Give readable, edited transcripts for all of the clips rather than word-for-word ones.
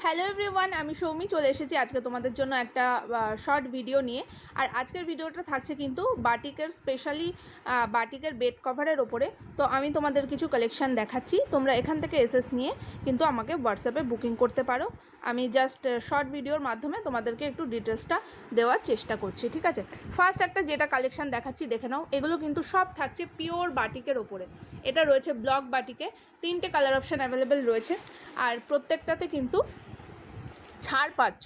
Hello everyone, আমি সৌমি চলে এসেছি আজকে তোমাদের জন্য একটা শর্ট ভিডিও নিয়ে। আর আজকের ভিডিওটা থাকছে কিন্তু বাটিকের স্পেশালি বাটিকের বেড কভারের ওপরে। তো আমি তোমাদের কিছু কালেকশান দেখাচ্ছি, তোমরা এখান থেকে এসএস নিয়ে কিন্তু আমাকে হোয়াটসঅ্যাপে বুকিং করতে পারো। আমি জাস্ট শর্ট ভিডিওর মাধ্যমে তোমাদেরকে একটু ডিটেলসটা দেওয়ার চেষ্টা করছি, ঠিক আছে। ফার্স্ট একটা যেটা কালেকশান দেখাচ্ছি দেখে নাও। এগুলো কিন্তু সব থাকছে পিওর বাটিকের ওপরে। এটা রয়েছে ব্লক বাটিকে, 3টে কালার অপশান অ্যাভেলেবেল রয়েছে। আর প্রত্যেকটাতে কিন্তু ছাড় পাচ্ছ,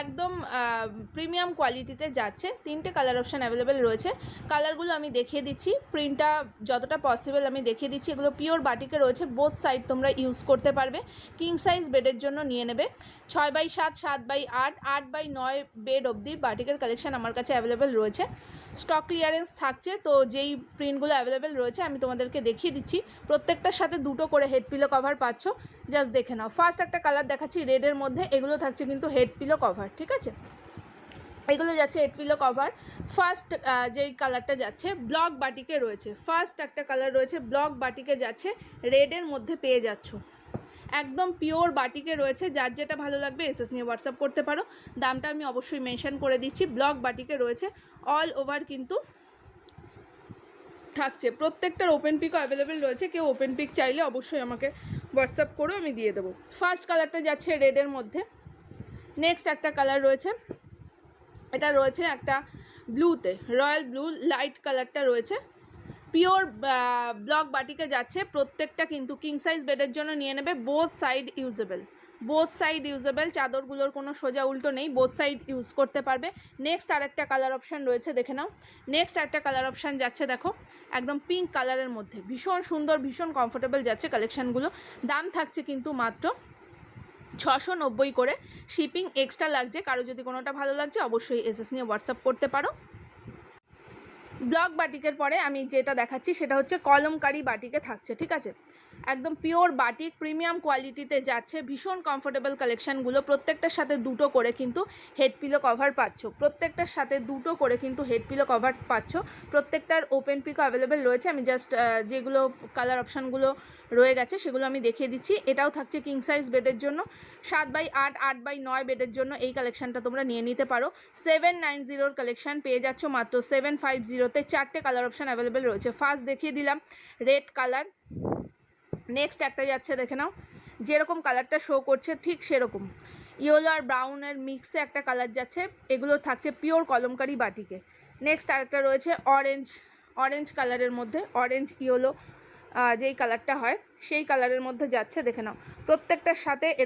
একদম প্রিমিয়াম কোয়ালিটিতে যাচ্ছে। 3টে কালার অপশান অ্যাভেলেবেল রয়েছে। কালারগুলো আমি দেখিয়ে দিচ্ছি, প্রিন্টটা যতটা পসিবল আমি দেখিয়ে দিচ্ছি। এগুলো পিওর বাটিকে রয়েছে, বোথ সাইড তোমরা ইউজ করতে পারবে। কিং সাইজ বেডের জন্য নিয়ে নেবে। 6x7, 7x8, 8x9 বেড অবধি বাটিকের কালেকশান আমার কাছে অ্যাভেলেবেল রয়েছে। স্টক ক্লিয়ারেন্স থাকছে, তো যেই প্রিন্টগুলো অ্যাভেলেবেল রয়েছে আমি তোমাদেরকে দেখিয়ে দিচ্ছি। প্রত্যেকটার সাথে 2টো করে হেড পিলো কভার পাচ্ছ, জাস্ট দেখে নাও। ফার্স্ট একটা কালার দেখাচ্ছি রেডের মধ্যে, এগুলো থাকছে কিন্তু হেড পিলো কভার, ঠিক আছে। এগুলো যাচ্ছে হেড পিলো কভার। ফার্স্ট যেই কালারটা যাচ্ছে ব্লক বাটিকে রয়েছে, ফার্স্ট একটা কালার রয়েছে ব্লক বাটিকে যাচ্ছে, রেডের মধ্যে পেয়ে যাচ্ছ। একদম পিওর বাটিকে রয়েছে, যার যেটা ভালো লাগবে এসএস নিয়ে হোয়াটসঅ্যাপ করতে পারো। দামটা আমি অবশ্যই মেনশন করে দিচ্ছি। ব্লক বাটিকে রয়েছে, অল ওভার কিন্তু থাকছে। প্রত্যেকটার ওপেন পিকও অ্যাভেলেবেল রয়েছে, কেউ ওপেন পিক চাইলে অবশ্যই আমাকে হোয়াটসঅ্যাপ করো, আমি দিয়ে দেবো। ফার্স্ট কালারটা যাচ্ছে রেডের মধ্যে। নেক্সট একটা কালার রয়েছে, এটা রয়েছে একটা ব্লুতে, রয়্যাল ব্লু লাইট কালারটা রয়েছে। পিওর ব্লক বাটিকে যাচ্ছে। প্রত্যেকটা কিন্তু কিং সাইজ বেডের জন্য নিয়ে নেবে। Both side usable, both side usable, চাদরগুলোর কোনো সোজা উল্টো নেই, বোথ সাইড ইউজ করতে পারবে। নেক্সট আরেকটা কালার অপশান রয়েছে, দেখে নাও। নেক্সট একটা কালার অপশান যাচ্ছে দেখো, একদম পিঙ্ক কালারের মধ্যে, ভীষণ সুন্দর, ভীষণ কমফোর্টেবল যাচ্ছে কালেকশানগুলো। দাম থাকছে কিন্তু মাত্র 690 করে, শিপিং এক্সট্রা লাগছে। কারো যদি কোনোটা ভালো লাগছে অবশ্যই এসএস নিয়ে হোয়াটসঅ্যাপ করতে পারো। ব্লক বাটিকের পরে আমি যেটা দেখাচ্ছি সেটা হচ্ছে কলমকারি বাটিকে থাকছে, ঠিক আছে। একদম পিওর বাটিক, প্রিমিয়াম কোয়ালিটিতে যাচ্ছে, ভীষণ কমফোর্টেবল কালেকশানগুলো। প্রত্যেকটার সাথে 2টো করে কিন্তু হেড পিলো কভার পাচ্ছ, প্রত্যেকটার সাথে 2টো করে কিন্তু হেড পিলো কভার পাচ্ছ। প্রত্যেকটার ওপেন পিকও অ্যাভেলেবেল রয়েছে। আমি জাস্ট যেগুলো কালার অপশানগুলো রয়ে গেছে সেগুলো আমি দেখিয়ে দিচ্ছি। এটাও থাকছে কিং সাইজ বেডের জন্য, 7x8, 8x9 বেডের জন্য এই কালেকশানটা তোমরা নিয়ে নিতে পারো। 790 কালেকশান পেয়ে যাচ্ছ মাত্র 750-তে। 4টে কালার অপশান অ্যাভেলেবেল রয়েছে। ফার্স্ট দেখিয়ে দিলাম রেড কালার। নেক্সট একটা যাচ্ছে, দেখে নাও, যেরকম কালারটা শো করছে ঠিক সেরকম ইয়েলো আর ব্রাউনের মিক্সে একটা কালার যাচ্ছে। এগুলো থাকছে পিওর কলমকারি বাটিকে। নেক্সট আরেকটা রয়েছে অরেঞ্জ কালারের মধ্যে, অরেঞ্জ ইয়েলো যেই কালারটা হয় সেই কালারের মধ্যে যাচ্ছে, দেখে নাও। প্রত্যেকটার সাথে